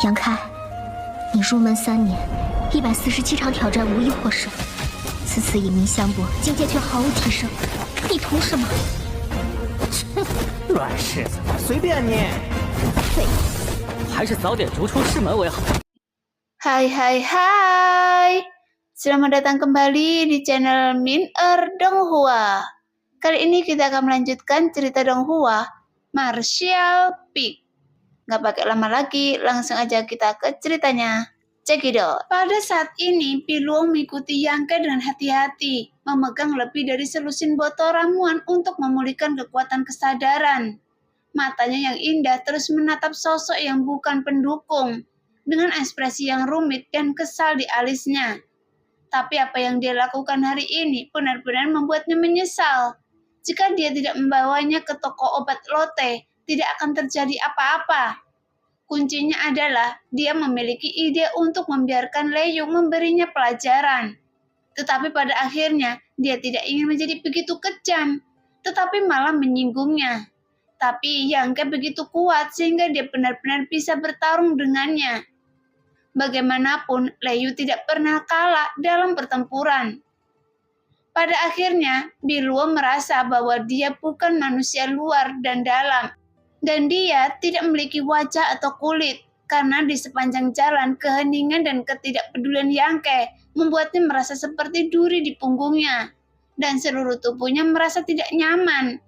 杨开，你入门3年，147场挑战无一获胜，此次以命相搏，境界却毫无提升，你图什么？软柿子，随便你。废物，还是早点逐出师门为好。Hai, selamat datang kembali di channel Min-er Donghua. Kali ini kita akan melanjutkan cerita Donghua, Martial Peak. Nggak pakai lama lagi, langsung aja kita ke ceritanya. Cekidot. Pada saat ini, Piluo mengikuti Yang Ke dengan hati-hati, memegang lebih dari selusin botol ramuan untuk memulihkan kekuatan kesadaran. Matanya yang indah terus menatap sosok yang bukan pendukung, dengan ekspresi yang rumit dan kesal di alisnya. Tapi apa yang dia lakukan hari ini benar-benar membuatnya menyesal. Jika dia tidak membawanya ke toko obat Lotte, tidak akan terjadi apa-apa. Kuncinya adalah dia memiliki ide untuk membiarkan Lei Yu memberinya pelajaran. Tetapi pada akhirnya, dia tidak ingin menjadi begitu kejam, tetapi malah menyinggungnya. Tapi Yang Ke begitu kuat sehingga dia benar-benar bisa bertarung dengannya. Bagaimanapun, Lei Yu tidak pernah kalah dalam pertempuran. Pada akhirnya, Piluo merasa bahwa dia bukan manusia luar dan dalam, dan dia tidak memiliki wajah atau kulit, karena di sepanjang jalan keheningan dan ketidakpedulian Yang Ke membuatnya merasa seperti duri di punggungnya, dan seluruh tubuhnya merasa tidak nyaman.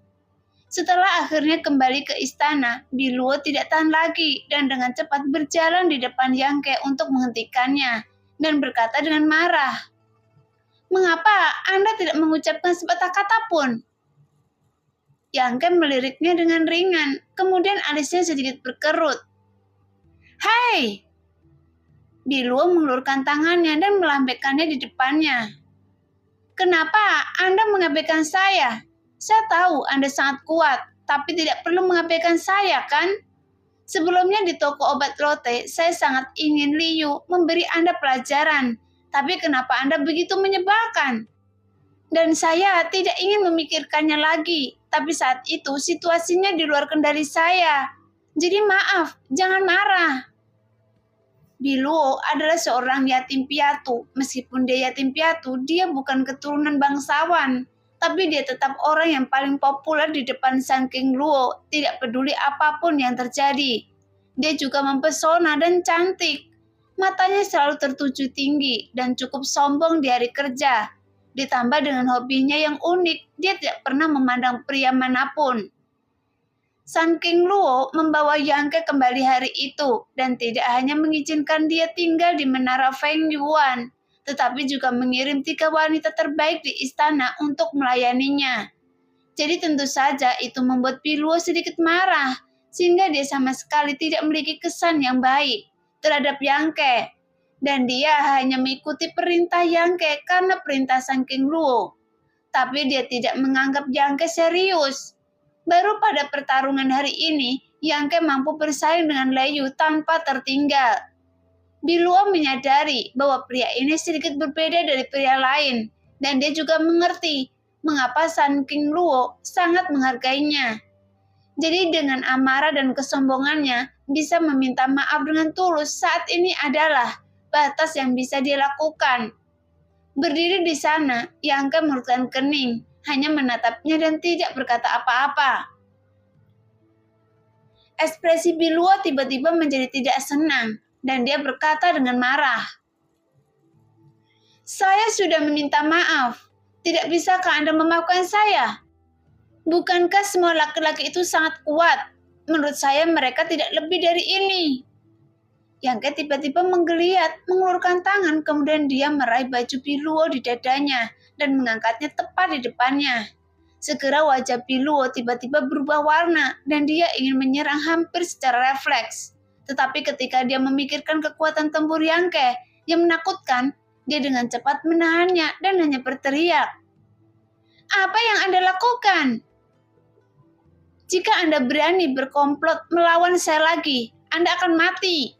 Setelah akhirnya kembali ke istana, Piluo tidak tahan lagi dan dengan cepat berjalan di depan Yang Ke untuk menghentikannya dan berkata dengan marah, "Mengapa Anda tidak mengucapkan sepatah kata pun?" Yang Ke meliriknya dengan ringan, kemudian alisnya sedikit berkerut. "Hei!" Piluo mengulurkan tangannya dan melambaikannya di depannya. "Kenapa Anda mengabaikan saya? Saya tahu Anda sangat kuat, tapi tidak perlu mengabaikan saya, kan? Sebelumnya di toko obat Lotte, saya sangat ingin Lei Yu memberi Anda pelajaran, tapi kenapa Anda begitu menyebalkan? Dan saya tidak ingin memikirkannya lagi, tapi saat itu situasinya di luar kendali saya. Jadi maaf, jangan marah." Piluo adalah seorang yatim piatu. Meskipun dia yatim piatu, dia bukan keturunan bangsawan. Tapi dia tetap orang yang paling populer di depan Sun King Luo, tidak peduli apapun yang terjadi. Dia juga mempesona dan cantik. Matanya selalu tertuju tinggi dan cukup sombong di hari kerja. Ditambah dengan hobinya yang unik, dia tidak pernah memandang pria manapun. Sun King Luo membawa Yang Ke kembali hari itu dan tidak hanya mengizinkan dia tinggal di menara Feng Yuan, tetapi juga mengirim 3 wanita terbaik di istana untuk melayaninya. Jadi tentu saja itu membuat Piluo sedikit marah, sehingga dia sama sekali tidak memiliki kesan yang baik terhadap Yang Ke. Dan dia hanya mengikuti perintah Yang Ke karena perintah Sun King Luo. Tapi dia tidak menganggap Yang Ke serius. Baru pada pertarungan hari ini, Yang Ke mampu bersaing dengan Lei Yu tanpa tertinggal. Piluo menyadari bahwa pria ini sedikit berbeda dari pria lain, dan dia juga mengerti mengapa Sun King Luo sangat menghargainya. Jadi dengan amarah dan kesombongannya, bisa meminta maaf dengan tulus saat ini adalah batas yang bisa dia lakukan. Berdiri di sana, Yang Ke mengerutkan kening, hanya menatapnya dan tidak berkata apa-apa. Ekspresi Piluo tiba-tiba menjadi tidak senang, dan dia berkata dengan marah, "Saya sudah meminta maaf. Tidak bisakah Anda memaafkan saya? Bukankah semua laki-laki itu sangat kuat? Menurut saya mereka tidak lebih dari ini." Yang Ke tiba-tiba menggeliat, mengulurkan tangan, kemudian dia meraih baju Piluo di dadanya dan mengangkatnya tepat di depannya. Segera wajah Piluo tiba-tiba berubah warna dan dia ingin menyerang hampir secara refleks. Tetapi ketika dia memikirkan kekuatan tempur Yang Ke yang menakutkan, dia dengan cepat menahannya dan hanya berteriak, "Apa yang Anda lakukan? Jika Anda berani berkomplot melawan saya lagi, Anda akan mati."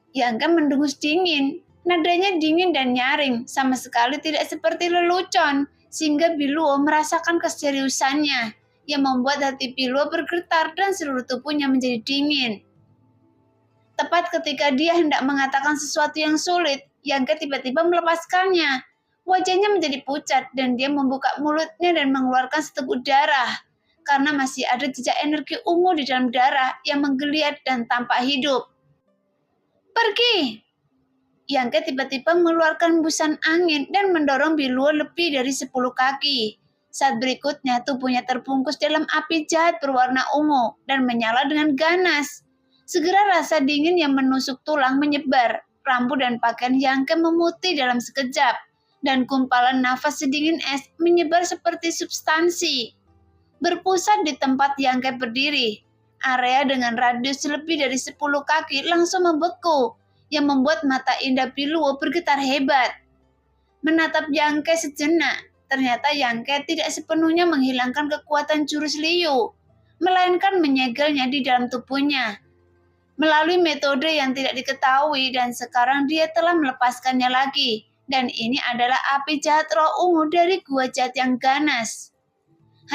Yang Ke mendengus dingin, nadanya dingin dan nyaring, sama sekali tidak seperti lelucon, sehingga Piluo merasakan keseriusannya, yang membuat hati Piluo bergetar dan seluruh tubuhnya menjadi dingin. Tepat ketika dia hendak mengatakan sesuatu yang sulit, Yangke tiba-tiba melepaskannya. Wajahnya menjadi pucat dan dia membuka mulutnya dan mengeluarkan seteguk darah. Karena masih ada jejak energi ungu di dalam darah yang menggeliat dan tampak hidup. Pergi! Yangke tiba-tiba mengeluarkan hembusan angin dan mendorong Biluo lebih dari 10 kaki. Saat berikutnya tubuhnya terbungkus dalam api jahat berwarna ungu dan menyala dengan ganas. Segera rasa dingin yang menusuk tulang menyebar, rambut dan pakaian Yangke memutih dalam sekejap, dan gumpalan nafas sedingin es menyebar seperti substansi. Berpusat di tempat Yangke berdiri, area dengan radius lebih dari 10 kaki langsung membeku, yang membuat mata indah Biluo bergetar hebat. Menatap Yangke sejenak, ternyata Yangke tidak sepenuhnya menghilangkan kekuatan jurus Liu, melainkan menyegelnya di dalam tubuhnya. Melalui metode yang tidak diketahui dan sekarang dia telah melepaskannya lagi. Dan ini adalah api jahat roh ungu dari gua jahat yang ganas.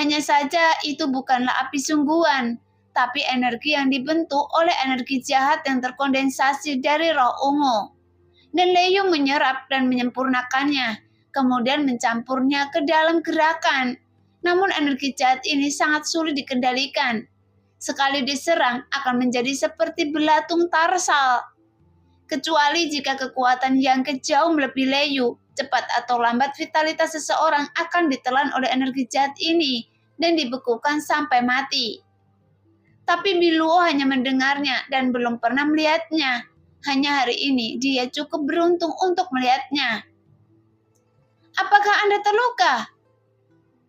Hanya saja itu bukanlah api sungguhan, tapi energi yang dibentuk oleh energi jahat yang terkondensasi dari roh ungu. Dan Liu menyerap dan menyempurnakannya, kemudian mencampurnya ke dalam gerakan. Namun energi jahat ini sangat sulit dikendalikan. Sekali diserang akan menjadi seperti belatung tarsal. Kecuali jika kekuatan Yangke jauh melebihi Liu, cepat atau lambat vitalitas seseorang akan ditelan oleh energi jahat ini dan dibekukan sampai mati. Tapi Biluo hanya mendengarnya dan belum pernah melihatnya. Hanya hari ini dia cukup beruntung untuk melihatnya. Apakah Anda terluka?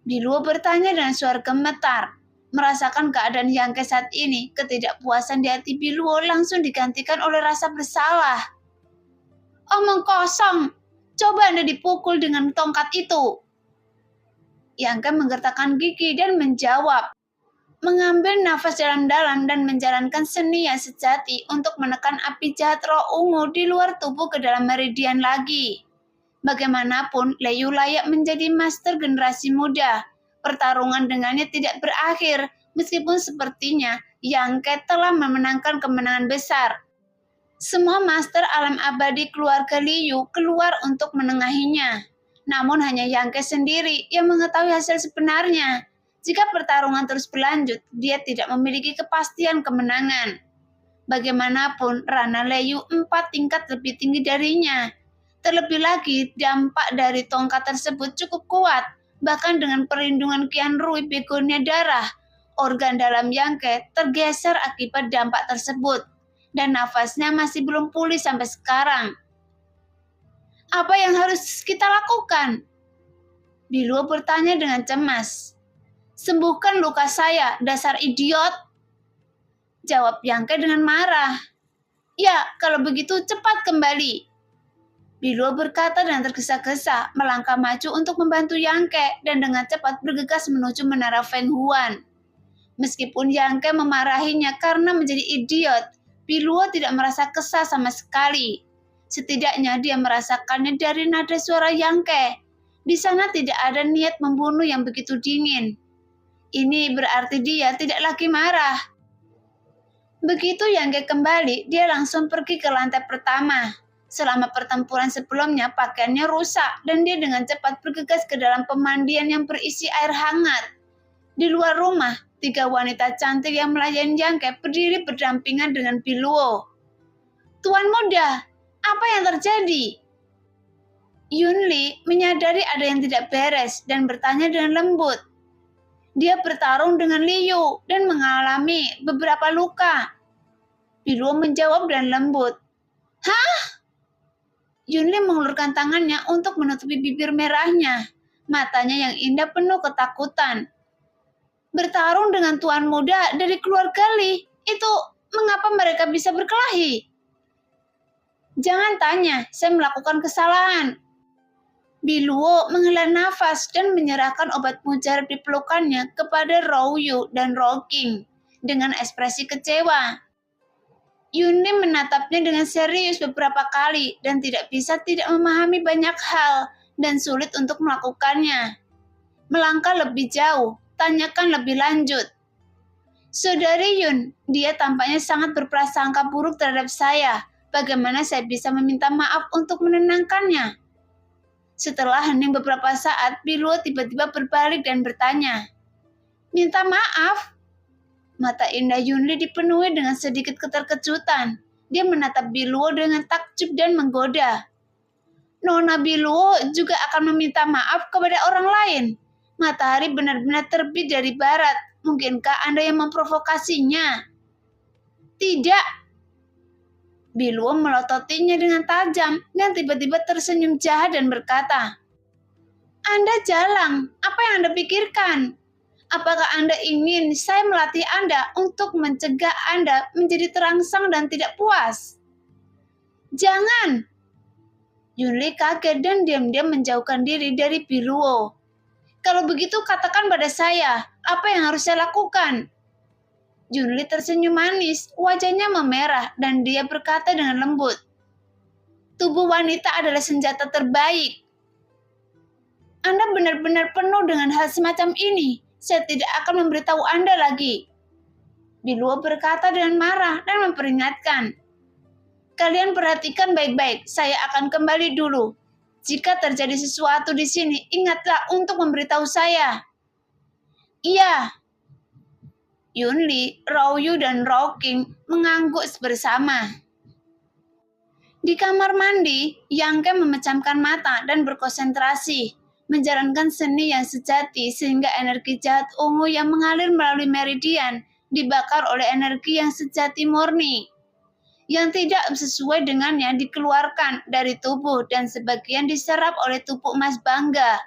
Biluo bertanya dengan suara gemetar. Merasakan keadaan Yangke saat ini, ketidakpuasan di hati Biluo langsung digantikan oleh rasa bersalah. Omong kosong, coba Anda dipukul dengan tongkat itu. Yangke menggertakkan gigi dan menjawab. Mengambil nafas dalam-dalam dan menjalankan seni yang sejati untuk menekan api jahat roh ungu di luar tubuh ke dalam meridian lagi. Bagaimanapun, Liu layak menjadi master generasi muda. Pertarungan dengannya tidak berakhir, meskipun sepertinya Yangke telah memenangkan kemenangan besar. Semua master alam abadi keluarga Liu keluar untuk menengahinya. Namun hanya Yangke sendiri yang mengetahui hasil sebenarnya. Jika pertarungan terus berlanjut, dia tidak memiliki kepastian kemenangan. Bagaimanapun, Rana Liu 4 tingkat lebih tinggi darinya. Terlebih lagi, dampak dari tongkat tersebut cukup kuat. Bahkan dengan perlindungan Qian Rui begonia darah, organ dalam Yangke tergeser akibat dampak tersebut, dan nafasnya masih belum pulih sampai sekarang. Apa yang harus kita lakukan? Biluo bertanya dengan cemas. Sembuhkan luka saya, dasar idiot. Jawab Yangke dengan marah. Ya, kalau begitu cepat kembali. Biluo berkata dengan tergesa-gesa, melangkah maju untuk membantu Yangke dan dengan cepat bergegas menuju menara Feng Huan. Meskipun Yangke memarahinya karena menjadi idiot, Biluo tidak merasa kesal sama sekali. Setidaknya dia merasakannya dari nada suara Yangke. Di sana tidak ada niat membunuh yang begitu dingin. Ini berarti dia tidak lagi marah. Begitu Yangke kembali, dia langsung pergi ke lantai pertama. Selama pertempuran sebelumnya, pakaiannya rusak dan dia dengan cepat bergegas ke dalam pemandian yang berisi air hangat. Di luar rumah, 3 wanita cantik yang melayani Yangke berdiri berdampingan dengan Biluo. Tuan muda, apa yang terjadi? Yunli menyadari ada yang tidak beres dan bertanya dengan lembut. Dia bertarung dengan Liu dan mengalami beberapa luka. Biluo menjawab dengan lembut. Hah? Yunli mengulurkan tangannya untuk menutupi bibir merahnya. Matanya yang indah penuh ketakutan. Bertarung dengan tuan muda dari keluarga Li, itu mengapa mereka bisa berkelahi? Jangan tanya, saya melakukan kesalahan. Biluo menghela nafas dan menyerahkan obat mujarab di pelukannya kepada Rou Yu dan Rou Qing dengan ekspresi kecewa. Yunli menatapnya dengan serius beberapa kali dan tidak memahami banyak hal dan sulit untuk melakukannya. Melangkah lebih jauh, tanyakan lebih lanjut. Saudari Yun, dia tampaknya sangat berprasangka buruk terhadap saya. Bagaimana saya bisa meminta maaf untuk menenangkannya? Setelah hening beberapa saat, Biluo tiba-tiba berbalik dan bertanya, "Minta maaf?" Mata indah Yunli dipenuhi dengan sedikit keterkejutan. Dia menatap Biluo dengan takjub dan menggoda. Nona Biluo juga akan meminta maaf kepada orang lain. Matahari benar-benar terbit dari barat. Mungkinkah Anda yang memprovokasinya? Tidak. Biluo melototinya dengan tajam dan tiba-tiba tersenyum jahat dan berkata, "Anda jalang, apa yang Anda pikirkan? Apakah Anda ingin saya melatih Anda untuk mencegah Anda menjadi terangsang dan tidak puas?" "Jangan!" Yunli kaget dan diam-diam menjauhkan diri dari Biluo. "Kalau begitu katakan pada saya, apa yang harus saya lakukan?" Yunli tersenyum manis, wajahnya memerah, dan dia berkata dengan lembut, "Tubuh wanita adalah senjata terbaik. Anda benar-benar penuh dengan hal semacam ini. Saya tidak akan memberitahu Anda lagi." Biluo berkata dengan marah dan memperingatkan, "Kalian perhatikan baik-baik, saya akan kembali dulu. Jika terjadi sesuatu di sini, ingatlah untuk memberitahu saya." "Iya." Yunli, Rao-yu, dan Rao-king mengangguk bersama. Di kamar mandi, Yang Ke memejamkan mata dan berkonsentrasi, menjalankan seni yang sejati sehingga energi jahat ungu yang mengalir melalui meridian dibakar oleh energi yang sejati murni. Yang tidak sesuai dengannya dikeluarkan dari tubuh dan sebagian diserap oleh tubuh emas bangga.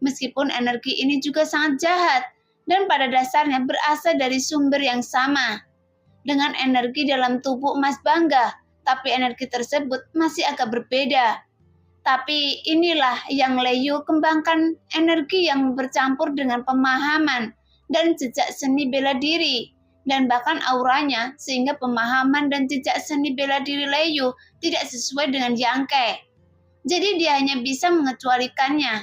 Meskipun energi ini juga sangat jahat, dan pada dasarnya berasal dari sumber yang sama dengan energi dalam tubuh emas bangga, tapi energi tersebut masih agak berbeda. Tapi inilah yang Leyu kembangkan, energi yang bercampur dengan pemahaman dan jejak seni bela diri, dan bahkan auranya, sehingga pemahaman dan jejak seni bela diri Leyu tidak sesuai dengan Yang Ke. Jadi dia hanya bisa mengecualikannya.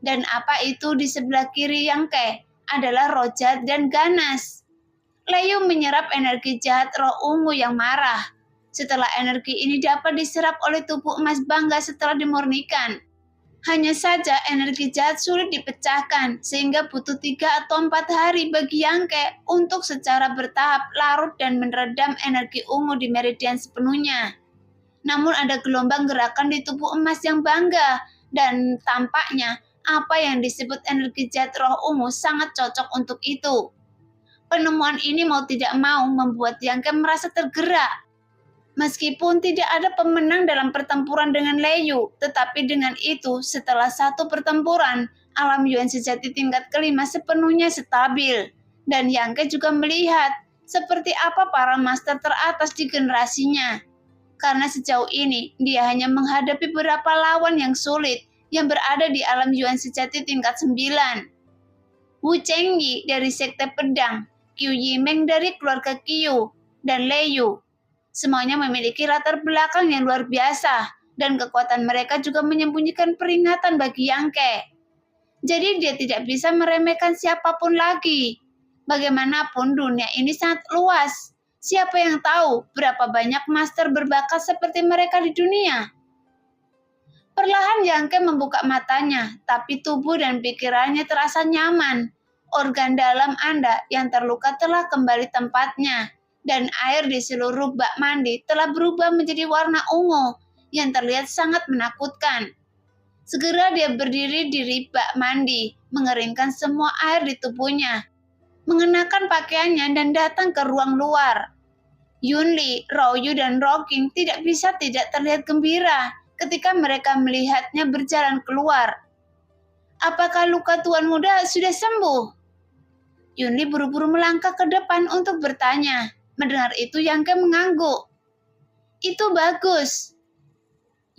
Dan apa itu di sebelah kiri Yang Ke? Adalah roh jahat dan ganas. Leyu menyerap energi jahat roh ungu yang marah. Setelah energi ini dapat diserap oleh tubuh emas bangga setelah dimurnikan. Hanya saja energi jahat sulit dipecahkan, sehingga butuh 3 atau 4 hari bagi Yang Ke untuk secara bertahap larut dan meredam energi ungu di meridian sepenuhnya. Namun ada gelombang gerakan di tubuh emas yang bangga, dan tampaknya apa yang disebut energi jahat roh ungu sangat cocok untuk itu. Penemuan ini mau tidak mau membuat Yang Ke merasa tergerak. Meskipun tidak ada pemenang dalam pertempuran dengan Leyu, tetapi dengan itu setelah satu pertempuran, alam Yuan sejati tingkat kelima sepenuhnya stabil. Dan Yang Ke juga melihat seperti apa para master teratas di generasinya. Karena sejauh ini dia hanya menghadapi beberapa lawan yang sulit, yang berada di alam Yuan sejati tingkat 9. Wu Chengyi dari Sekte Pedang, Qiu Yimeng dari keluarga Qiu, dan Leyu. Semuanya memiliki latar belakang yang luar biasa, dan kekuatan mereka juga menyembunyikan peringatan bagi Yang Ke. Jadi dia tidak bisa meremehkan siapapun lagi. Bagaimanapun dunia ini sangat luas. Siapa yang tahu berapa banyak master berbakat seperti mereka di dunia? Perlahan Yang Ke membuka matanya, tapi tubuh dan pikirannya terasa nyaman. Organ dalam Anda yang terluka telah kembali tempatnya, dan air di seluruh bak mandi telah berubah menjadi warna ungu yang terlihat sangat menakutkan. Segera dia berdiri di bak mandi, mengeringkan semua air di tubuhnya, mengenakan pakaiannya dan datang ke ruang luar. Yunli, Rao-yu, dan Rao-king tidak bisa tidak terlihat gembira ketika mereka melihatnya berjalan keluar. "Apakah luka Tuan Muda sudah sembuh?" Yunli buru-buru melangkah ke depan untuk bertanya. Mendengar itu Yang Ke mengangguk. "Itu bagus."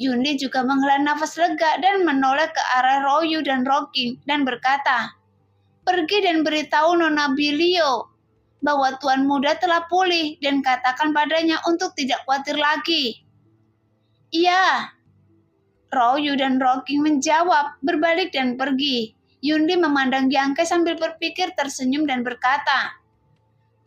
Yunli juga menghela nafas lega dan menoleh ke arah Rao-yu dan Rao-king dan berkata, "Pergi dan beritahu Nona Bilio bahwa Tuan Muda telah pulih dan katakan padanya untuk tidak khawatir lagi." "Iya." Rao-yu dan Rao-king menjawab, berbalik dan pergi. Yunli memandang Yang Ke sambil berpikir tersenyum dan berkata,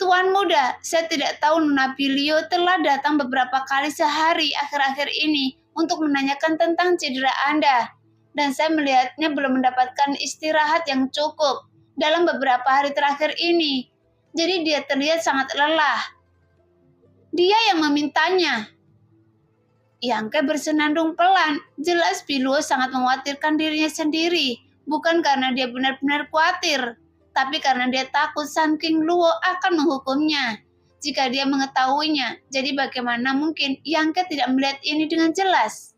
Tuan muda, saya tidak tahu Nona Bilio telah datang beberapa kali sehari akhir-akhir ini untuk menanyakan tentang cedera Anda. Dan saya melihatnya belum mendapatkan istirahat yang cukup dalam beberapa hari terakhir ini. Jadi dia terlihat sangat lelah. Dia yang memintanya. Yangke bersenandung pelan. Jelas Biluo sangat mengkhawatirkan dirinya sendiri. Bukan karena dia benar-benar khawatir, tapi karena dia takut Sun King Luo akan menghukumnya jika dia mengetahuinya. Jadi bagaimana mungkin Yangke tidak melihat ini dengan jelas?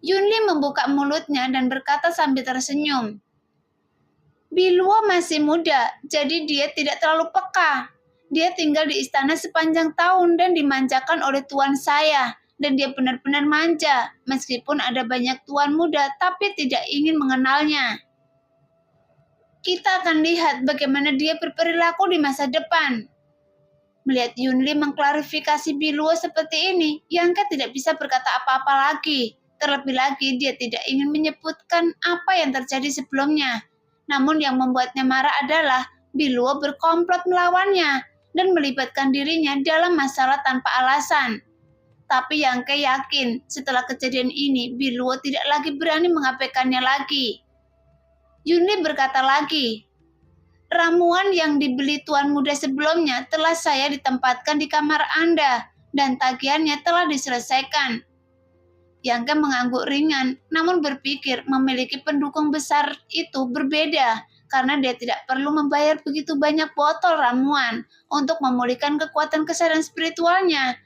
Yunli membuka mulutnya dan berkata sambil tersenyum. Biluo masih muda, jadi dia tidak terlalu peka. Dia tinggal di istana sepanjang tahun dan dimanjakan oleh tuan saya. Dan dia benar-benar manja, meskipun ada banyak tuan muda tapi tidak ingin mengenalnya. Kita akan lihat bagaimana dia berperilaku di masa depan. Melihat Yunli mengklarifikasi Biluo seperti ini, Yangke tidak bisa berkata apa-apa lagi. Terlebih lagi dia tidak ingin menyebutkan apa yang terjadi sebelumnya. Namun yang membuatnya marah adalah Biluo berkomplot melawannya dan melibatkan dirinya dalam masalah tanpa alasan. Tapi Yangke yakin setelah kejadian ini, Biluo tidak lagi berani mengabaikannya lagi. Yunli berkata lagi, ramuan yang dibeli tuan muda sebelumnya telah saya ditempatkan di kamar Anda dan tagihannya telah diselesaikan. Yangke mengangguk ringan, namun berpikir memiliki pendukung besar itu berbeda karena dia tidak perlu membayar begitu banyak botol ramuan untuk memulihkan kekuatan kesadaran spiritualnya.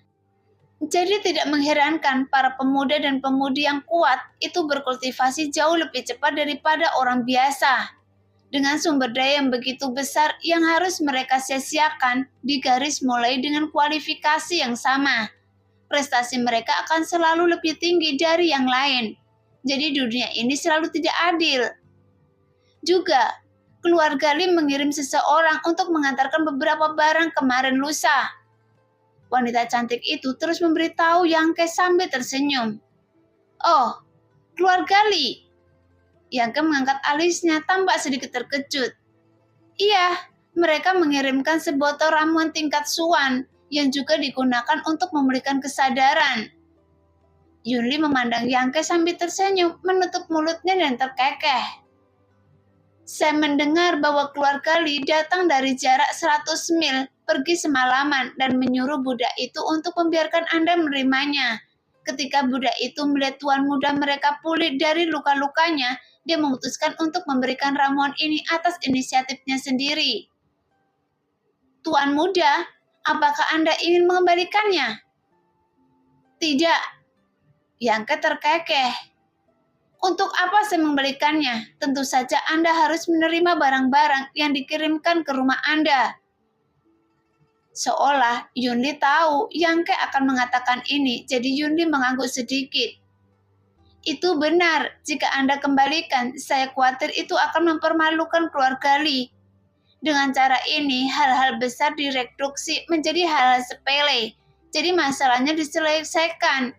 Jadi tidak mengherankan para pemuda dan pemudi yang kuat itu berkultivasi jauh lebih cepat daripada orang biasa. Dengan sumber daya yang begitu besar yang harus mereka sia-siakan di garis mulai dengan kualifikasi yang sama. Prestasi mereka akan selalu lebih tinggi dari yang lain. Jadi dunia ini selalu tidak adil. Juga, keluarga Lim mengirim seseorang untuk mengantarkan beberapa barang kemarin lusa. Wanita cantik itu terus memberitahu Yangke sambil tersenyum. Oh, keluarga Li. Yangke mengangkat alisnya tampak sedikit terkejut. Iya, mereka mengirimkan sebotol ramuan tingkat Suan yang juga digunakan untuk memulihkan kesadaran. Yunli memandang Yangke sambil tersenyum, menutup mulutnya dan terkekeh. Saya mendengar bahwa keluarga Li datang dari jarak 100 mil pergi semalaman dan menyuruh budak itu untuk membiarkan Anda menerimanya. Ketika budak itu melihat tuan muda mereka pulih dari luka-lukanya, dia memutuskan untuk memberikan ramuan ini atas inisiatifnya sendiri. Tuan muda, apakah Anda ingin mengembalikannya? Tidak. Yangke terkekeh. Untuk apa saya membalikannya? Tentu saja Anda harus menerima barang-barang yang dikirimkan ke rumah Anda. Seolah Yunli tahu Yangke akan mengatakan ini, jadi Yunli mengangguk sedikit. Itu benar, jika Anda kembalikan, saya khawatir itu akan mempermalukan keluarga Li. Dengan cara ini, hal-hal besar direduksi menjadi hal-hal sepele, jadi masalahnya diselesaikan.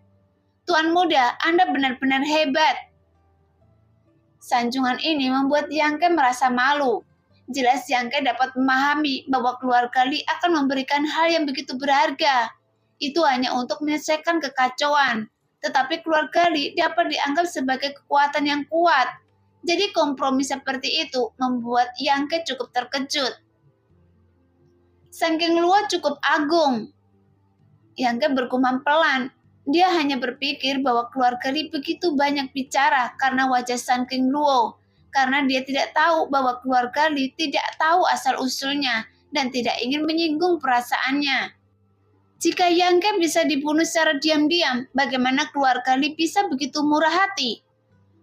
Tuan muda, Anda benar-benar hebat. Sanjungan ini membuat Yangke merasa malu. Jelas Yangke dapat memahami bahwa keluarga Li akan memberikan hal yang begitu berharga. Itu hanya untuk menyelesaikan kekacauan. Tetapi keluarga Li dapat dianggap sebagai kekuatan yang kuat. Jadi kompromi seperti itu membuat Yangke cukup terkejut. Sun King Luo cukup agung. Yangke bergumam pelan. Dia hanya berpikir bahwa keluarga Li begitu banyak bicara karena wajah Sun King Luo. Karena dia tidak tahu bahwa keluarga Li tidak tahu asal-usulnya dan tidak ingin menyinggung perasaannya. Jika Yangke bisa dibunuh secara diam-diam, bagaimana keluarga Li bisa begitu murah hati?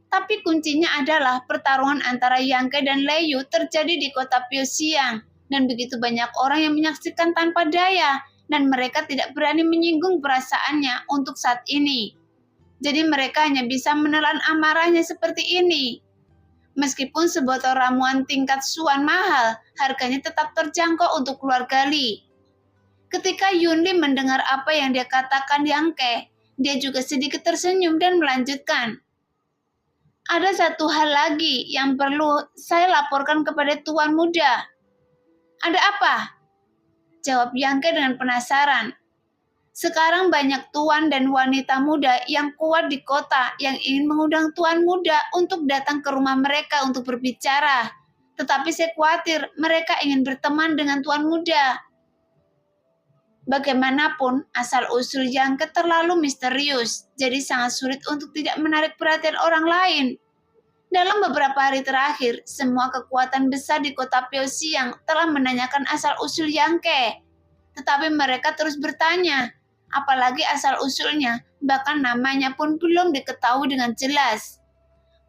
Tapi kuncinya adalah pertarungan antara Yangke dan Lei Yu terjadi di kota Pyosiang, dan begitu banyak orang yang menyaksikan tanpa daya, dan mereka tidak berani menyinggung perasaannya untuk saat ini. Jadi mereka hanya bisa menelan amarahnya seperti ini. Meskipun sebotol ramuan tingkat Suan mahal, harganya tetap terjangkau untuk keluarga Li. Ketika Yunli mendengar apa yang dia katakan Yangke, dia juga sedikit tersenyum dan melanjutkan. Ada satu hal lagi yang perlu saya laporkan kepada tuan muda. Ada apa? jawab Yangke dengan penasaran. Sekarang banyak tuan dan wanita muda yang kuat di kota yang ingin mengundang tuan muda untuk datang ke rumah mereka untuk berbicara. Tetapi saya khawatir mereka ingin berteman dengan tuan muda. Bagaimanapun, asal-usul Yangke terlalu misterius, jadi sangat sulit untuk tidak menarik perhatian orang lain. Dalam beberapa hari terakhir, semua kekuatan besar di kota Pyongyang telah menanyakan asal-usul Yangke. Tetapi mereka terus bertanya, apalagi asal-usulnya, bahkan namanya pun belum diketahui dengan jelas.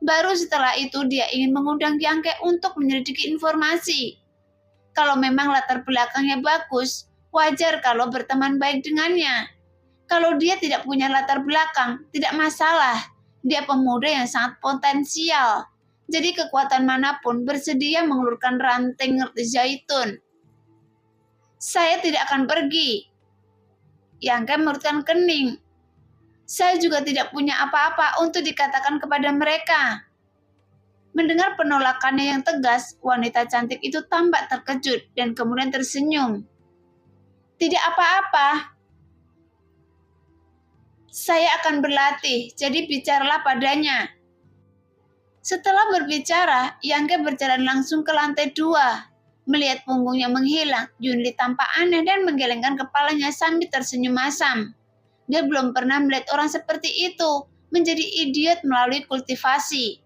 Baru setelah itu dia ingin mengundang Yangke untuk menyelidiki informasi. Kalau memang latar belakangnya bagus, wajar kalau berteman baik dengannya. Kalau dia tidak punya latar belakang, tidak masalah. Dia pemuda yang sangat potensial. Jadi kekuatan manapun bersedia mengulurkan ranting zaitun. Saya tidak akan pergi. Yangke mengerutkan kening. Saya juga tidak punya apa-apa untuk dikatakan kepada mereka. Mendengar penolakannya yang tegas, wanita cantik itu tampak terkejut dan kemudian tersenyum. Tidak apa-apa. Saya akan berlatih, jadi bicaralah padanya. Setelah berbicara, Yangke berjalan langsung ke lantai 2. Melihat punggungnya menghilang, Yunli tampak aneh dan menggelengkan kepalanya sambil tersenyum masam. Dia belum pernah melihat orang seperti itu, menjadi idiot melalui kultivasi.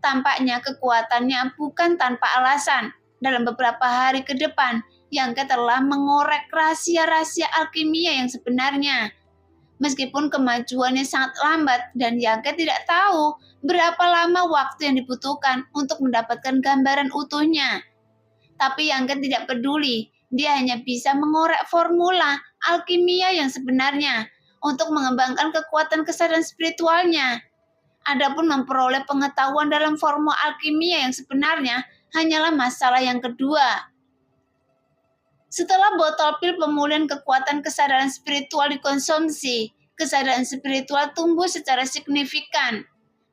Tampaknya kekuatannya bukan tanpa alasan. Dalam beberapa hari ke depan, Yangke telah mengorek rahasia-rahasia alkimia yang sebenarnya. Meskipun kemajuannya sangat lambat dan Yangke tidak tahu berapa lama waktu yang dibutuhkan untuk mendapatkan gambaran utuhnya. Tapi Yangke tidak peduli, dia hanya bisa mengorek formula alkimia yang sebenarnya untuk mengembangkan kekuatan kesadaran spiritualnya. Adapun memperoleh pengetahuan dalam formula alkimia yang sebenarnya hanyalah masalah yang kedua. Setelah botol pil pemulihan kekuatan kesadaran spiritual dikonsumsi, kesadaran spiritual tumbuh secara signifikan.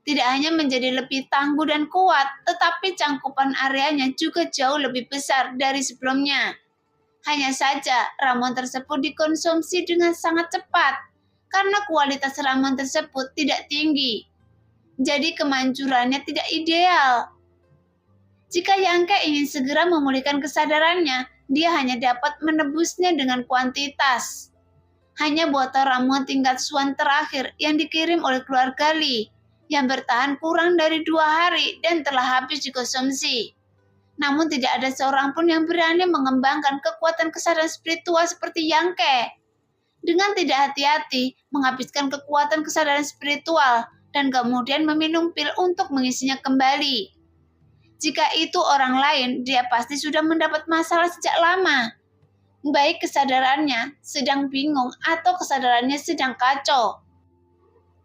Tidak hanya menjadi lebih tangguh dan kuat, tetapi cangkupan areanya juga jauh lebih besar dari sebelumnya. Hanya saja, ramuan tersebut dikonsumsi dengan sangat cepat, karena kualitas ramuan tersebut tidak tinggi. Jadi kemanjurannya tidak ideal. Jika Yangke ingin segera memulihkan kesadarannya, dia hanya dapat menebusnya dengan kuantitas. Hanya botol ramuan tingkat Swan terakhir yang dikirim oleh keluarga Lee, yang bertahan kurang dari 2 hari dan telah habis dikonsumsi. Namun tidak ada seorang pun yang berani mengembangkan kekuatan kesadaran spiritual seperti Yangke. Dengan tidak hati-hati, menghabiskan kekuatan kesadaran spiritual, dan kemudian meminum pil untuk mengisinya kembali. Jika itu orang lain, dia pasti sudah mendapat masalah sejak lama. Baik kesadarannya sedang bingung atau kesadarannya sedang kacau.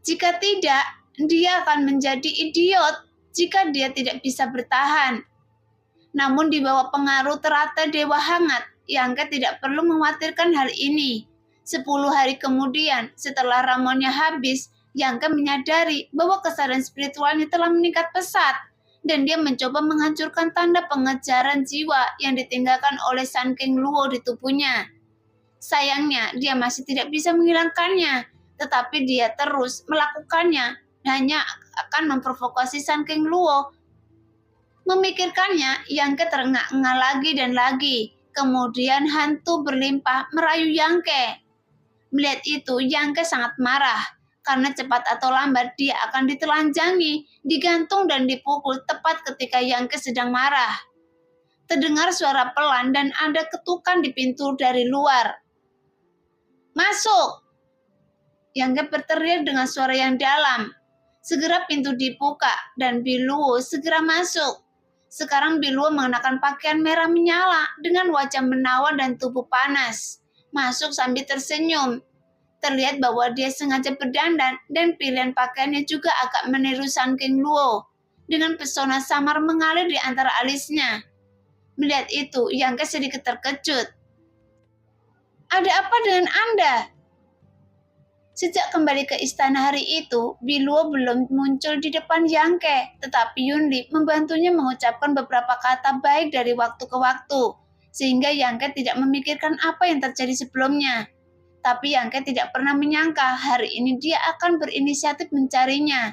Jika tidak, dia akan menjadi idiot jika dia tidak bisa bertahan. Namun di bawah pengaruh teratai Dewa Hangat, Yangke tidak perlu mengkhawatirkan hal ini. 10 hari kemudian, setelah ramuannya habis, Yangke menyadari bahwa kesadaran spiritualnya telah meningkat pesat. Dan dia mencoba menghancurkan tanda pengejaran jiwa yang ditinggalkan oleh Sun King Luo di tubuhnya. Sayangnya, dia masih tidak bisa menghilangkannya, tetapi dia terus melakukannya, hanya akan memprovokasi Sun King Luo. Memikirkannya, Yangke terengah-engah lagi dan lagi. Kemudian hantu berlimpah merayu Yangke. Melihat itu, Yangke sangat marah. Karena cepat atau lambat dia akan ditelanjangi, digantung dan dipukul tepat ketika Yangke sedang marah. Terdengar suara pelan dan ada ketukan di pintu dari luar. "Masuk!" Yangke berteriak dengan suara yang dalam. Segera pintu dibuka dan Biluo segera masuk. Sekarang Biluo mengenakan pakaian merah menyala dengan wajah menawan dan tubuh panas. Masuk sambil tersenyum. Terlihat bahwa dia sengaja berdandan dan pilihan pakaiannya juga agak meniru Sun King Luo. Dengan pesona samar mengalir di antara alisnya. Melihat itu, Yangke sedikit terkejut. "Ada apa dengan Anda?" Sejak kembali ke istana hari itu, Biluo belum muncul di depan Yangke, tetapi Yunli membantunya mengucapkan beberapa kata baik dari waktu ke waktu, sehingga Yangke tidak memikirkan apa yang terjadi sebelumnya. Tapi Yangke tidak pernah menyangka hari ini dia akan berinisiatif mencarinya.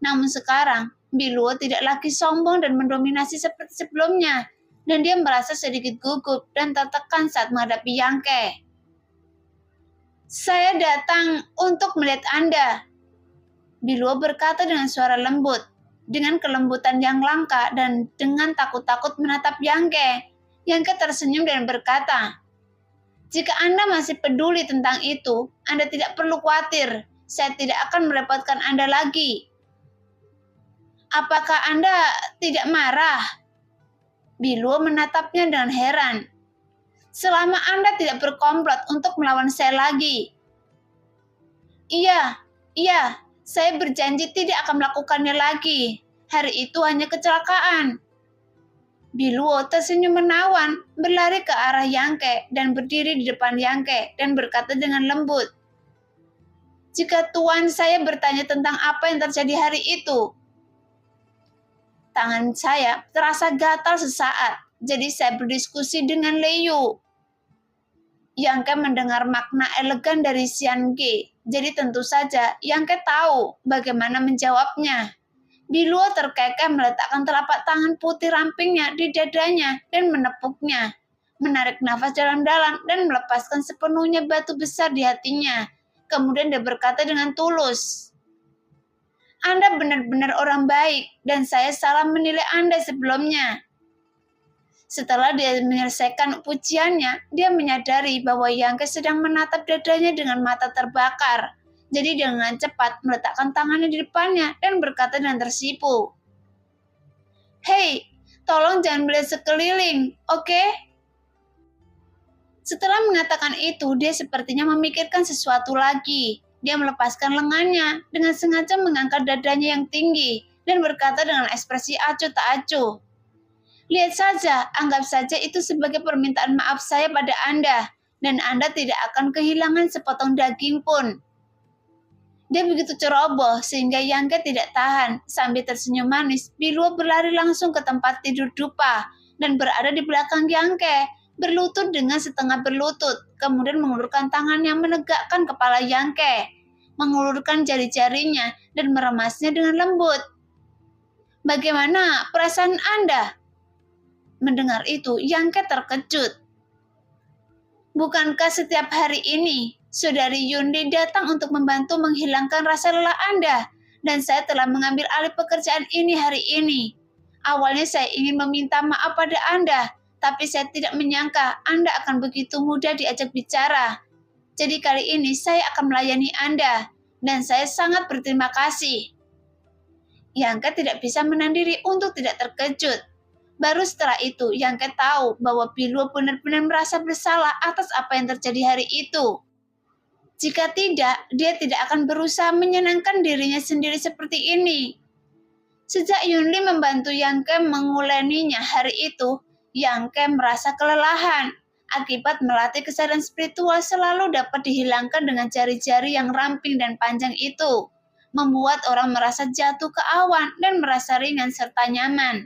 Namun sekarang, Biluo tidak lagi sombong dan mendominasi seperti sebelumnya, dan dia merasa sedikit gugup dan tertekan saat menghadapi Yangke. "Saya datang untuk melihat Anda," Biluo berkata dengan suara lembut, dengan kelembutan yang langka dan dengan takut-takut menatap Yangke. Yangke tersenyum dan berkata, "Jika Anda masih peduli tentang itu, Anda tidak perlu khawatir. Saya tidak akan merepotkan Anda lagi." "Apakah Anda tidak marah?" Biluo menatapnya dengan heran. "Selama Anda tidak berkomplot untuk melawan saya lagi." Iya, saya berjanji tidak akan melakukannya lagi. Hari itu hanya kecelakaan." Biluo tersenyum menawan, berlari ke arah Yangke dan berdiri di depan Yangke dan berkata dengan lembut, "Jika Tuan saya bertanya tentang apa yang terjadi hari itu." Tangan saya terasa gatal sesaat, jadi saya berdiskusi dengan Leyu. Yangke mendengar makna elegan dari Xian Ge, jadi tentu saja Yangke tahu bagaimana menjawabnya. Biluo terkekeh meletakkan telapak tangan putih rampingnya di dadanya dan menepuknya, menarik nafas dalam-dalam dan melepaskan sepenuhnya batu besar di hatinya. Kemudian dia berkata dengan tulus, "Anda benar-benar orang baik, dan saya salah menilai Anda sebelumnya." Setelah dia menyelesaikan pujiannya, dia menyadari bahwa Yangke sedang menatap dadanya dengan mata terbakar. Jadi dengan cepat meletakkan tangannya di depannya dan berkata dengan tersipu, "Hei, tolong jangan melihat sekeliling, oke?" Setelah mengatakan itu, dia sepertinya memikirkan sesuatu lagi. Dia melepaskan lengannya dengan sengaja mengangkat dadanya yang tinggi dan berkata dengan ekspresi acuh tak acuh, "Lihat saja, anggap saja itu sebagai permintaan maaf saya pada Anda, dan Anda tidak akan kehilangan sepotong daging pun." Dia begitu ceroboh sehingga Yangke tidak tahan. Sambil tersenyum manis, Biluo berlari langsung ke tempat tidur dupa dan berada di belakang Yangke, berlutut dengan setengah berlutut, kemudian mengulurkan tangannya menegakkan kepala Yangke, mengulurkan jari-jarinya dan meremasnya dengan lembut. "Bagaimana perasaan Anda?" Mendengar itu, Yangke terkejut. "Bukankah setiap hari ini Saudari Yunli datang untuk membantu menghilangkan rasa lelah Anda, dan saya telah mengambil alih pekerjaan ini hari ini. Awalnya saya ingin meminta maaf pada Anda, tapi saya tidak menyangka Anda akan begitu mudah diajak bicara. Jadi kali ini saya akan melayani Anda, dan saya sangat berterima kasih." Yangke tidak bisa menahan diri untuk tidak terkejut. Baru setelah itu, Yangke tahu bahwa Biluo benar-benar merasa bersalah atas apa yang terjadi hari itu. Jika tidak, dia tidak akan berusaha menyenangkan dirinya sendiri seperti ini. Sejak Yunli membantu Yangke menguleninya hari itu, Yangke merasa kelelahan. Akibat melatih kesadaran spiritual selalu dapat dihilangkan dengan jari-jari yang ramping dan panjang itu, membuat orang merasa jatuh ke awan dan merasa ringan serta nyaman.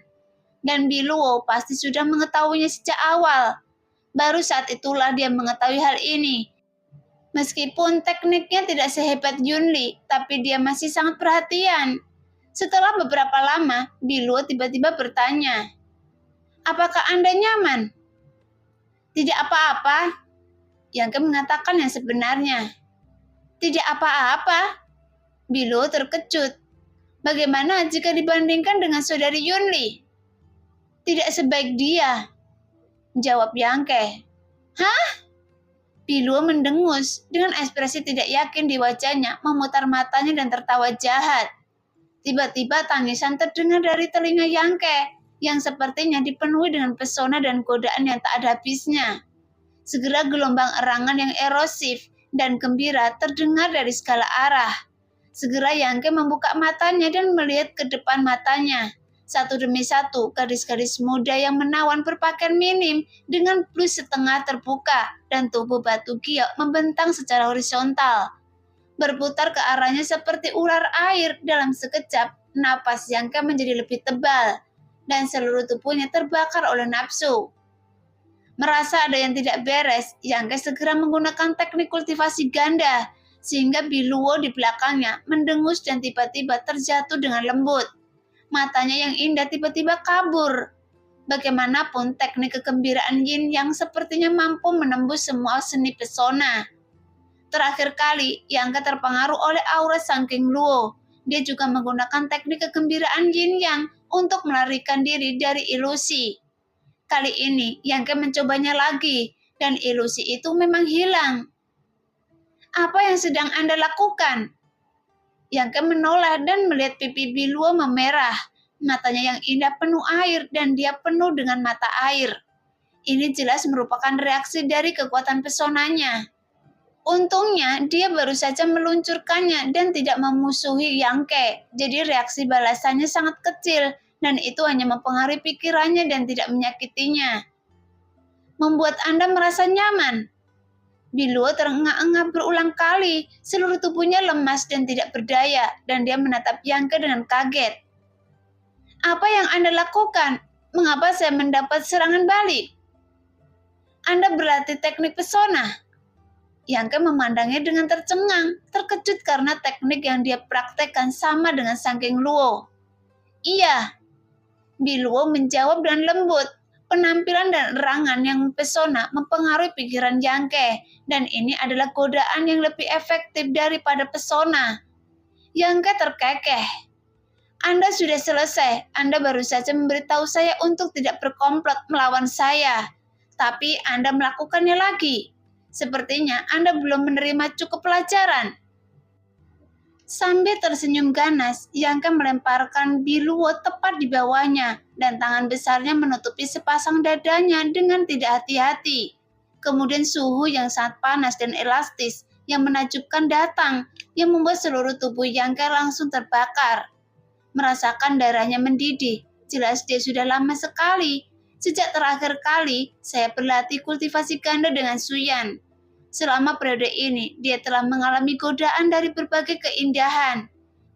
Dan Biluo pasti sudah mengetahuinya sejak awal. Baru saat itulah dia mengetahui hal ini. Meskipun tekniknya tidak sehebat Yunli, tapi dia masih sangat perhatian. Setelah beberapa lama, Biluo tiba-tiba bertanya, "Apakah Anda nyaman?" "Tidak apa-apa," Yangke mengatakan yang sebenarnya. "Tidak apa-apa?" Biluo terkejut. "Bagaimana jika dibandingkan dengan saudari Yunli?" "Tidak sebaik dia," jawab Yangke. "Hah?" Biluo mendengus dengan ekspresi tidak yakin di wajahnya, memutar matanya dan tertawa jahat. Tiba-tiba tangisan terdengar dari telinga Yangke, yang sepertinya dipenuhi dengan pesona dan godaan yang tak ada habisnya. Segera gelombang erangan yang erosif dan gembira terdengar dari segala arah. Segera Yangke membuka matanya dan melihat ke depan matanya. Satu demi satu, gadis-gadis muda yang menawan berpakaian minim dengan blus setengah terbuka dan tubuh batu giok membentang secara horizontal. Berputar ke arahnya seperti ular air dalam sekejap, napas Yangke menjadi lebih tebal, dan seluruh tubuhnya terbakar oleh nafsu. Merasa ada yang tidak beres, Yangke segera menggunakan teknik kultivasi ganda, sehingga Biluo di belakangnya mendengus dan tiba-tiba terjatuh dengan lembut. Matanya yang indah tiba-tiba kabur. Bagaimanapun teknik kegembiraan Yin yang sepertinya mampu menembus semua seni pesona. Terakhir kali, Yangke terpengaruh oleh aura Sang King Luo. Dia juga menggunakan teknik kegembiraan Yin Yang untuk melarikan diri dari ilusi. Kali ini, Yangke mencobanya lagi, dan ilusi itu memang hilang. Apa yang sedang Anda lakukan? Yangke menoleh dan melihat pipi Biluo memerah. Matanya yang indah penuh air dan dia penuh dengan mata air. Ini jelas merupakan reaksi dari kekuatan pesonanya. Untungnya, dia baru saja meluncurkannya dan tidak memusuhi Yangke. Jadi reaksi balasannya sangat kecil dan itu hanya mempengaruhi pikirannya dan tidak menyakitinya. Membuat Anda merasa nyaman. Biluo terengah-engah berulang kali, seluruh tubuhnya lemas dan tidak berdaya, dan dia menatap Yangke dengan kaget. Apa yang Anda lakukan? Mengapa saya mendapat serangan balik? Anda berlatih teknik pesona. Yangke memandangnya dengan tercengang, terkejut karena teknik yang dia praktekkan sama dengan Sang King Luo. Iya, Biluo menjawab dengan lembut. Penampilan dan erangan yang mempesona mempengaruhi pikiran Yangke, dan ini adalah godaan yang lebih efektif daripada pesona. Yangke terkekeh. Anda sudah selesai. Anda baru saja memberitahu saya untuk tidak berkomplot melawan saya. Tapi Anda melakukannya lagi. Sepertinya Anda belum menerima cukup pelajaran. Sambil tersenyum ganas, Yangke melemparkan Biluo tepat di bawahnya, dan tangan besarnya menutupi sepasang dadanya dengan tidak hati-hati. Kemudian suhu yang sangat panas dan elastis yang menakjubkan datang, yang membuat seluruh tubuh Yangke langsung terbakar. Merasakan darahnya mendidih, jelas dia sudah lama sekali. Sejak terakhir kali, saya berlatih kultivasi ganda dengan Suyan. Selama periode ini, dia telah mengalami godaan dari berbagai keindahan.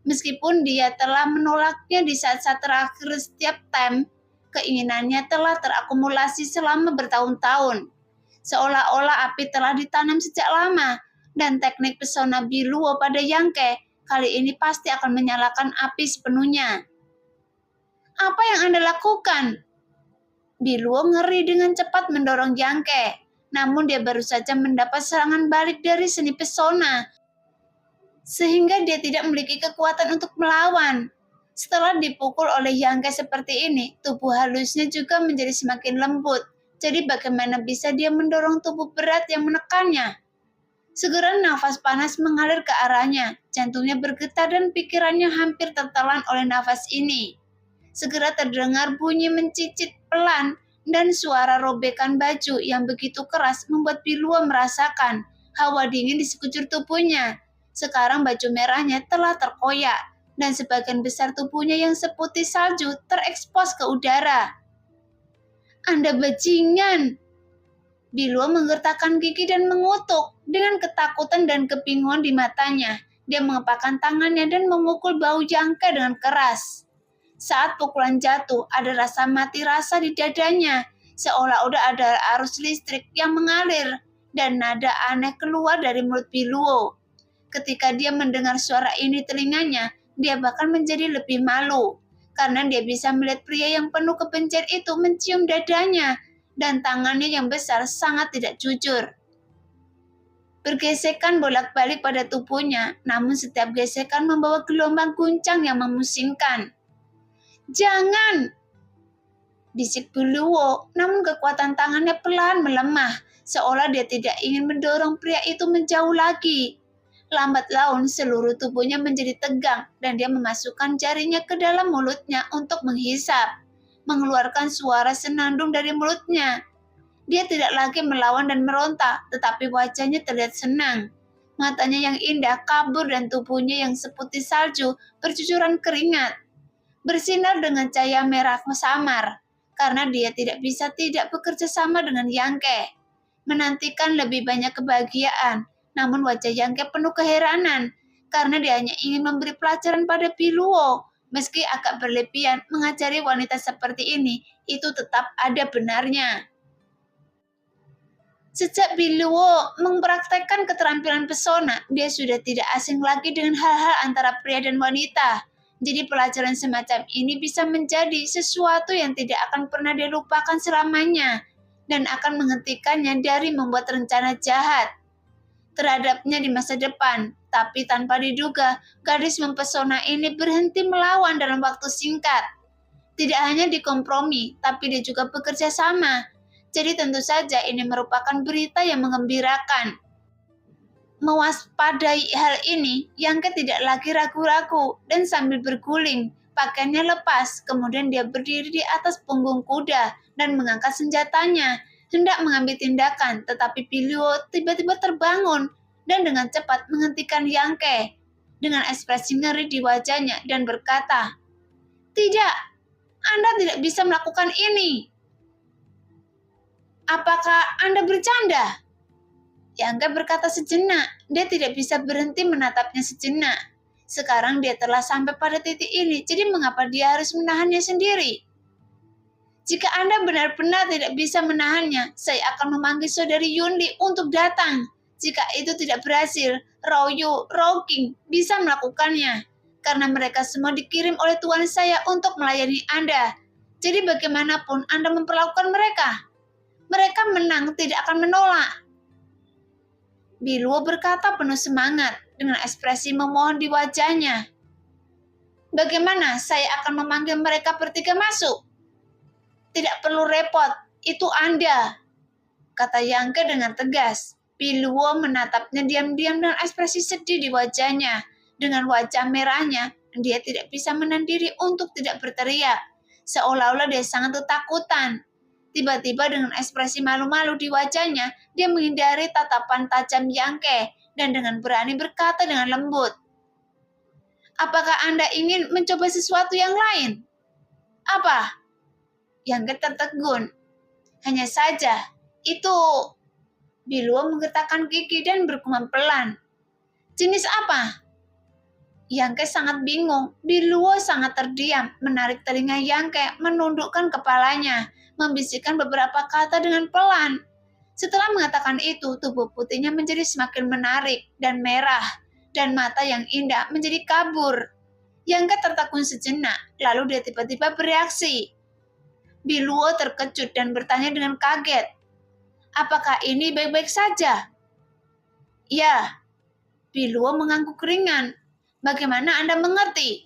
Meskipun dia telah menolaknya di saat-saat terakhir setiap time, keinginannya telah terakumulasi selama bertahun-tahun. Seolah-olah api telah ditanam sejak lama, dan teknik pesona Biluo pada Yangke kali ini pasti akan menyalakan api sepenuhnya. Apa yang Anda lakukan? Biluo ngeri dengan cepat mendorong Yangke. Namun dia baru saja mendapat serangan balik dari seni pesona, sehingga dia tidak memiliki kekuatan untuk melawan. Setelah dipukul oleh Yangke seperti ini, tubuh halusnya juga menjadi semakin lembut. Jadi bagaimana bisa dia mendorong tubuh berat yang menekannya? Segera nafas panas mengalir ke arahnya, jantungnya bergetar dan pikirannya hampir tertelan oleh nafas ini. Segera terdengar bunyi mencicit pelan, dan suara robekan baju yang begitu keras membuat Biluo merasakan hawa dingin di sekujur tubuhnya. Sekarang baju merahnya telah terkoyak, dan sebagian besar tubuhnya yang seputih salju terekspos ke udara. Anda bajingan! Biluo menggertakkan gigi dan mengutuk. Dengan ketakutan dan kebingungan di matanya, dia mengepakkan tangannya dan memukul bahu Yangke dengan keras. Saat pukulan jatuh, ada rasa mati rasa di dadanya, seolah-olah ada arus listrik yang mengalir, dan nada aneh keluar dari mulut Biluo. Ketika dia mendengar suara ini telinganya, dia bahkan menjadi lebih malu, karena dia bisa melihat pria yang penuh kebencian itu mencium dadanya, dan tangannya yang besar sangat tidak jujur. Bergesekan bolak-balik pada tubuhnya, namun setiap gesekan membawa gelombang guncang yang memusingkan. Jangan! Bisik Biluo, namun kekuatan tangannya pelan melemah, seolah dia tidak ingin mendorong pria itu menjauh lagi. Lambat laun seluruh tubuhnya menjadi tegang dan dia memasukkan jarinya ke dalam mulutnya untuk menghisap, mengeluarkan suara senandung dari mulutnya. Dia tidak lagi melawan dan meronta, tetapi wajahnya terlihat senang. Matanya yang indah kabur dan tubuhnya yang seputih salju bercucuran keringat. Bersinar dengan cahaya merah samar, karena dia tidak bisa tidak bekerja sama dengan Yangke. Menantikan lebih banyak kebahagiaan, namun wajah Yangke penuh keheranan, karena dia hanya ingin memberi pelajaran pada Biluo. Meski agak berlebihan, mengajari wanita seperti ini, itu tetap ada benarnya. Sejak Biluo mempraktekkan keterampilan pesona, dia sudah tidak asing lagi dengan hal-hal antara pria dan wanita. Jadi pelajaran semacam ini bisa menjadi sesuatu yang tidak akan pernah dia lupakan selamanya dan akan menghentikannya dari membuat rencana jahat terhadapnya di masa depan. Tapi tanpa diduga, gadis mempesona ini berhenti melawan dalam waktu singkat. Tidak hanya dikompromi, tapi dia juga bekerja sama. Jadi tentu saja ini merupakan berita yang menggembirakan. Mewaspadai hal ini, Yangke tidak lagi ragu-ragu dan sambil berguling, pakaiannya lepas, kemudian dia berdiri di atas punggung kuda dan mengangkat senjatanya, hendak mengambil tindakan, tetapi Biluo tiba-tiba terbangun dan dengan cepat menghentikan Yangke dengan ekspresi ngeri di wajahnya dan berkata, "Tidak, Anda tidak bisa melakukan ini. Apakah Anda bercanda?" Yangke berkata sejenak. Dia tidak bisa berhenti menatapnya sejenak. Sekarang dia telah sampai pada titik ini, jadi mengapa dia harus menahannya sendiri? Jika Anda benar-benar tidak bisa menahannya, saya akan memanggil saudari Yunli untuk datang. Jika itu tidak berhasil, Rao King bisa melakukannya. Karena mereka semua dikirim oleh Tuan saya untuk melayani Anda. Jadi bagaimanapun Anda memperlakukan mereka, mereka menang tidak akan menolak. Biluo berkata penuh semangat dengan ekspresi memohon di wajahnya. Bagaimana saya akan memanggil mereka bertiga masuk? Tidak perlu repot, itu Anda, kata Yangke dengan tegas. Biluo menatapnya diam-diam dengan ekspresi sedih di wajahnya. Dengan wajah merahnya, dia tidak bisa menahan diri untuk tidak berteriak. Seolah-olah dia sangat ketakutan. Tiba-tiba dengan ekspresi malu-malu di wajahnya, dia menghindari tatapan tajam Yangke dan dengan berani berkata dengan lembut, "Apakah Anda ingin mencoba sesuatu yang lain?" "Apa?" Yangke tertegun. "Hanya saja, itu..." Biluo menggetakkan gigi dan bergumam pelan. "Jenis apa?" Yangke sangat bingung. Biluo sangat terdiam, menarik telinga Yangke, menundukkan kepalanya, membisikkan beberapa kata dengan pelan. Setelah mengatakan itu, tubuh putihnya menjadi semakin menarik dan merah, dan mata yang indah menjadi kabur. Yangke tertegun sejenak, lalu dia tiba-tiba bereaksi. Biluo terkejut dan bertanya dengan kaget, "Apakah ini baik-baik saja?" "Ya." Biluo mengangguk ringan. "Bagaimana Anda mengerti?"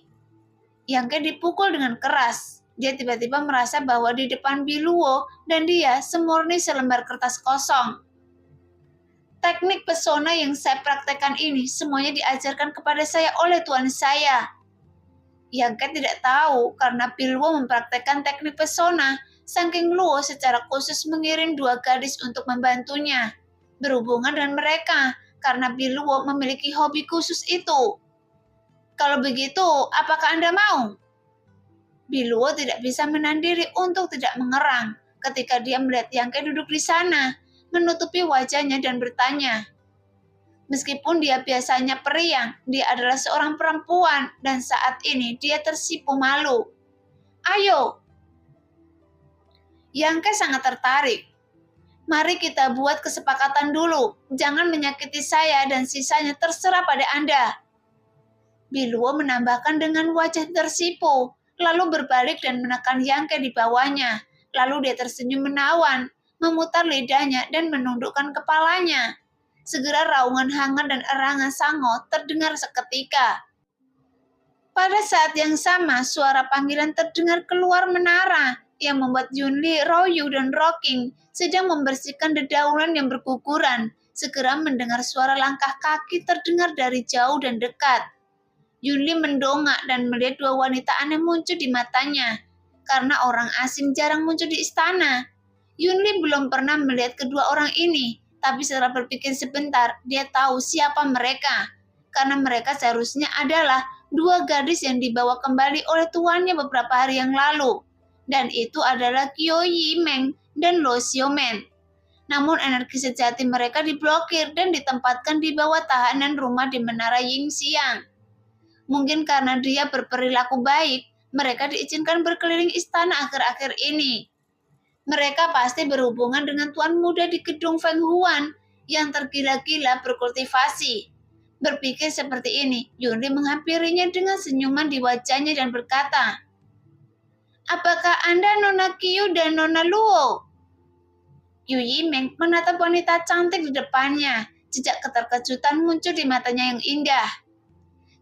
Yangke dipukul dengan keras. Dia tiba-tiba merasa bahwa di depan Biluo dan dia semurni selembar kertas kosong. "Teknik pesona yang saya praktekkan ini semuanya diajarkan kepada saya oleh tuan saya." Yangke tidak tahu karena Biluo mempraktekkan teknik pesona, saking Luo secara khusus mengirim 2 gadis untuk membantunya berhubungan dengan mereka karena Biluo memiliki hobi khusus itu. "Kalau begitu, apakah Anda mau?" Biluo tidak bisa menahan diri untuk tidak mengerang ketika dia melihat Yangke duduk di sana, menutupi wajahnya dan bertanya. Meskipun dia biasanya periang, dia adalah seorang perempuan dan saat ini dia tersipu malu. "Ayo." Yangke sangat tertarik. "Mari kita buat kesepakatan dulu. Jangan menyakiti saya dan sisanya terserah pada Anda." Biluo menambahkan dengan wajah tersipu, lalu berbalik dan menekan Yangke di bawahnya. Lalu dia tersenyum menawan, memutar lidahnya dan menundukkan kepalanya. Segera raungan hangat dan erangan sango terdengar seketika. Pada saat yang sama, suara panggilan terdengar keluar menara yang membuat Yunli, Royu, dan Rocking sedang membersihkan dedaunan yang berguguran. Segera mendengar suara langkah kaki terdengar dari jauh dan dekat. Yunli mendongak dan melihat 2 wanita aneh muncul di matanya. Karena orang asing jarang muncul di istana, Yunli belum pernah melihat kedua orang ini. Tapi setelah berpikir sebentar, dia tahu siapa mereka. Karena mereka seharusnya adalah 2 gadis yang dibawa kembali oleh tuannya beberapa hari yang lalu. Dan itu adalah Qiu Yimeng dan Luo Xiaomen. Namun energi sejati mereka diblokir dan ditempatkan di bawah tahanan rumah di Menara Yingxiang. Mungkin karena dia berperilaku baik, mereka diizinkan berkeliling istana akhir-akhir ini. Mereka pasti berhubungan dengan tuan muda di gedung Feng Huan yang tergila-gila berkultivasi. Berpikir seperti ini, Yunli menghampirinya dengan senyuman di wajahnya dan berkata, "Apakah Anda Nona Qiu dan Nona Luo?" Yu Yimeng menatap wanita cantik di depannya. Jejak keterkejutan muncul di matanya yang indah.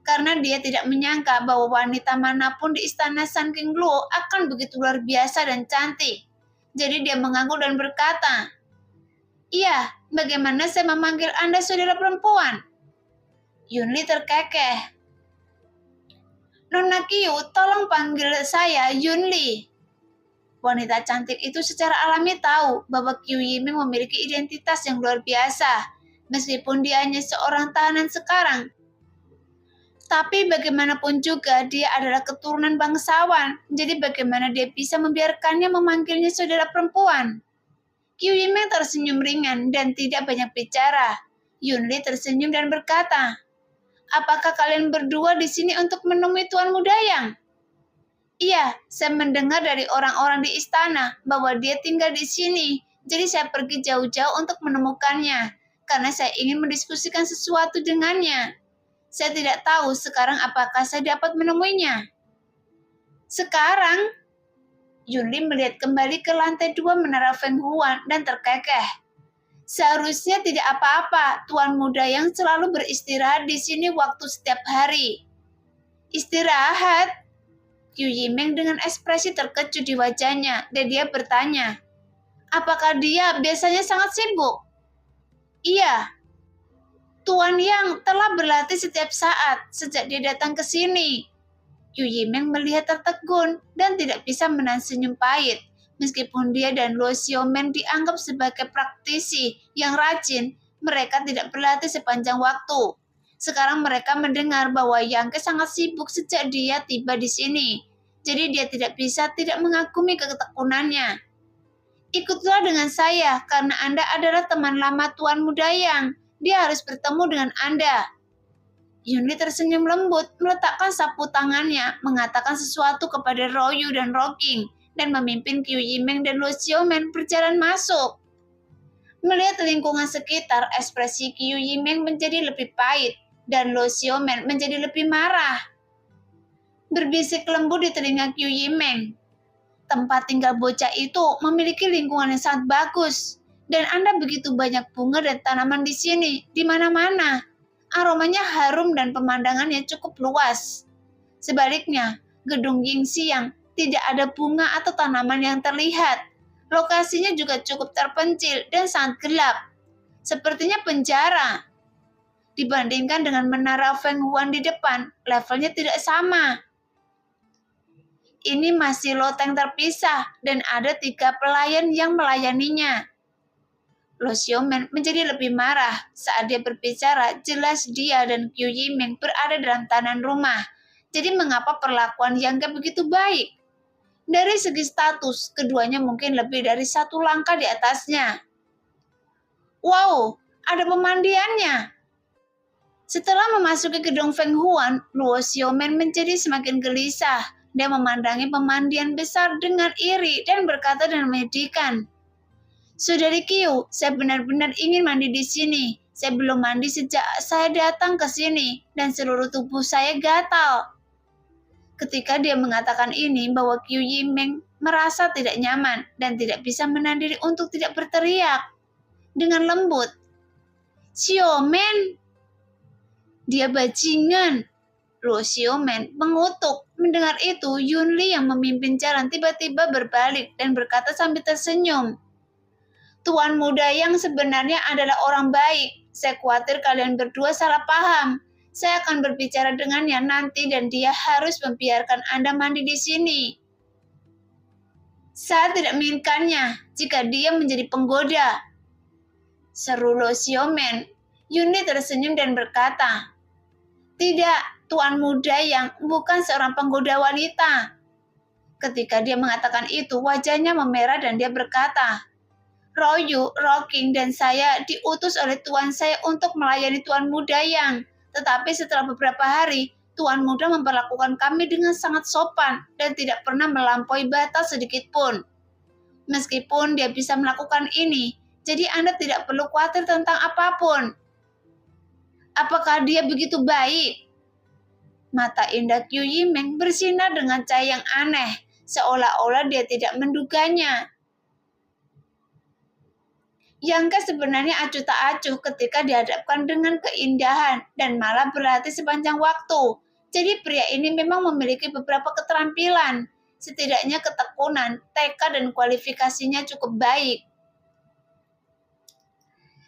Karena dia tidak menyangka bahwa wanita manapun di istana Sun King Luo akan begitu luar biasa dan cantik. Jadi dia mengangguk dan berkata, "Iya, bagaimana saya memanggil Anda saudara perempuan?" Yunli terkekeh. "Nona Qiu, tolong panggil saya Yunli." Wanita cantik itu secara alami tahu bahwa Qiu Yiming memiliki identitas yang luar biasa. Meskipun dia hanya seorang tahanan sekarang, tapi bagaimanapun juga dia adalah keturunan bangsawan. Jadi bagaimana dia bisa membiarkannya memanggilnya saudara perempuan? Qiu Yiming tersenyum ringan dan tidak banyak bicara. Yunli tersenyum dan berkata, "Apakah kalian berdua di sini untuk menemui Tuan Mudayang?" "Iya, saya mendengar dari orang-orang di istana bahwa dia tinggal di sini. Jadi saya pergi jauh-jauh untuk menemukannya. Karena saya ingin mendiskusikan sesuatu dengannya. Saya tidak tahu sekarang apakah saya dapat menemuinya." "Sekarang?" Yunli melihat kembali ke lantai 2 menara Feng Huan dan terkekeh. "Seharusnya tidak apa-apa, Tuan Mudayang selalu beristirahat di sini waktu setiap hari." "Istirahat?" Qiu Yimeng dengan ekspresi terkejut di wajahnya dan dia bertanya, "Apakah dia biasanya sangat sibuk?" "Iya, Tuan Yang telah berlatih setiap saat sejak dia datang ke sini." Qiu Yimeng melihat tertegun dan tidak bisa menahan senyum pahit. Meskipun dia dan Luo Xiaomen dianggap sebagai praktisi yang rajin, mereka tidak berlatih sepanjang waktu. Sekarang mereka mendengar bahwa Yang Ke sangat sibuk sejak dia tiba di sini. Jadi dia tidak bisa tidak mengagumi ketekunannya. "Ikutlah dengan saya karena Anda adalah teman lama Tuan Mudayang. Dia harus bertemu dengan Anda." Yunli tersenyum lembut, meletakkan sapu tangannya, mengatakan sesuatu kepada Royu dan Roking, dan memimpin Qiu Yimeng dan Luo Xiaomen berjalan masuk. Melihat lingkungan sekitar, ekspresi Qiu Yimeng menjadi lebih pahit, dan Luo Xiaomen menjadi lebih marah. Berbisik lembut di telinga Qiu Yimeng, "Tempat tinggal bocah itu memiliki lingkungan yang sangat bagus, dan Anda begitu banyak bunga dan tanaman di sini, di mana-mana. Aromanya harum dan pemandangannya cukup luas. Sebaliknya, gedung Yingxiang tidak ada bunga atau tanaman yang terlihat. Lokasinya juga cukup terpencil dan sangat gelap. Sepertinya penjara. Dibandingkan dengan menara Feng Huan di depan, levelnya tidak sama. Ini masih loteng terpisah dan ada 3 pelayan yang melayaninya." Luo Xiaomen menjadi lebih marah saat dia berbicara. Jelas dia dan Qiu Yimeng berada dalam tahanan rumah. Jadi mengapa perlakuan Yang Ke begitu baik? Dari segi status, keduanya mungkin lebih dari 1 langkah di atasnya. "Wow, ada pemandiannya." Setelah memasuki gedung Feng Huan, Luo Xiaomen menjadi semakin gelisah. Dia memandangi pemandian besar dengan iri dan berkata dengan menyedihkan, "Saudari Qiu, saya benar-benar ingin mandi di sini. Saya belum mandi sejak saya datang ke sini, dan seluruh tubuh saya gatal." Ketika dia mengatakan ini, bahwa Qiu Yimeng merasa tidak nyaman dan tidak bisa menahan diri untuk tidak berteriak. Dengan lembut, "Xiaomen!" "Dia bajingan!" Luo Xiaomen mengutuk. Mendengar itu, Yunli yang memimpin jalan tiba-tiba berbalik dan berkata sambil tersenyum, "Tuan Mudayang sebenarnya adalah orang baik. Saya khawatir kalian berdua salah paham. Saya akan berbicara dengannya nanti dan dia harus membiarkan Anda mandi di sini." "Saya tidak menginginkannya jika dia menjadi penggoda," seru Luo Xiaomen. Yunli tersenyum dan berkata, "Tidak, Tuan Mudayang bukan seorang penggoda wanita." Ketika dia mengatakan itu, wajahnya memerah dan dia berkata, "Royu, Roking, dan saya diutus oleh tuan saya untuk melayani Tuan Mudayang. Tetapi setelah beberapa hari, Tuan Muda memperlakukan kami dengan sangat sopan dan tidak pernah melampaui batas sedikit pun." Meskipun dia bisa melakukan ini, jadi Anda tidak perlu khawatir tentang apapun. Apakah dia begitu baik? Mata indah Qiu Yimeng bersinar dengan cahaya yang aneh, seolah-olah dia tidak menduganya. Yang Ke sebenarnya acuh tak acuh ketika dihadapkan dengan keindahan dan malah berlatih sepanjang waktu. Jadi pria ini memang memiliki beberapa keterampilan. Setidaknya ketekunan, tekad dan kualifikasinya cukup baik.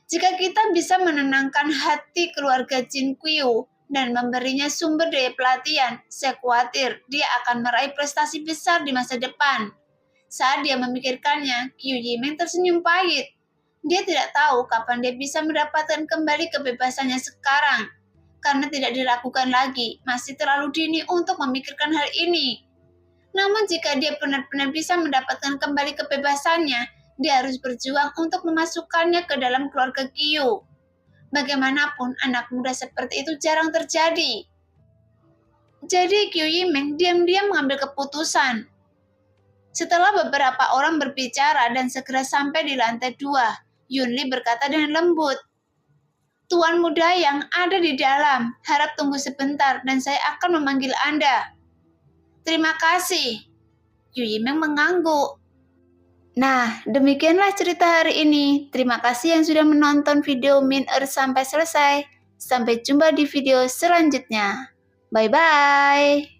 Jika kita bisa menenangkan hati keluarga Jin Qiu dan memberinya sumber daya pelatihan, saya khawatir dia akan meraih prestasi besar di masa depan. Saat dia memikirkannya, Qiu Yimeng tersenyum pahit. Dia tidak tahu kapan dia bisa mendapatkan kembali kebebasannya sekarang. Karena tidak diragukan lagi, masih terlalu dini untuk memikirkan hal ini. Namun jika dia benar-benar bisa mendapatkan kembali kebebasannya, dia harus berjuang untuk memasukkannya ke dalam keluarga Qiu. Bagaimanapun, anak muda seperti itu jarang terjadi. Jadi Qiu Yimeng diam-diam mengambil keputusan. Setelah beberapa orang berbicara dan segera sampai di lantai 2, Yunli berkata dengan lembut, "Tuan muda yang ada di dalam, harap tunggu sebentar dan saya akan memanggil Anda." "Terima kasih." Qiu Yimeng mengangguk. Nah, demikianlah cerita hari ini. Terima kasih yang sudah menonton video Min sampai selesai. Sampai jumpa di video selanjutnya. Bye-bye.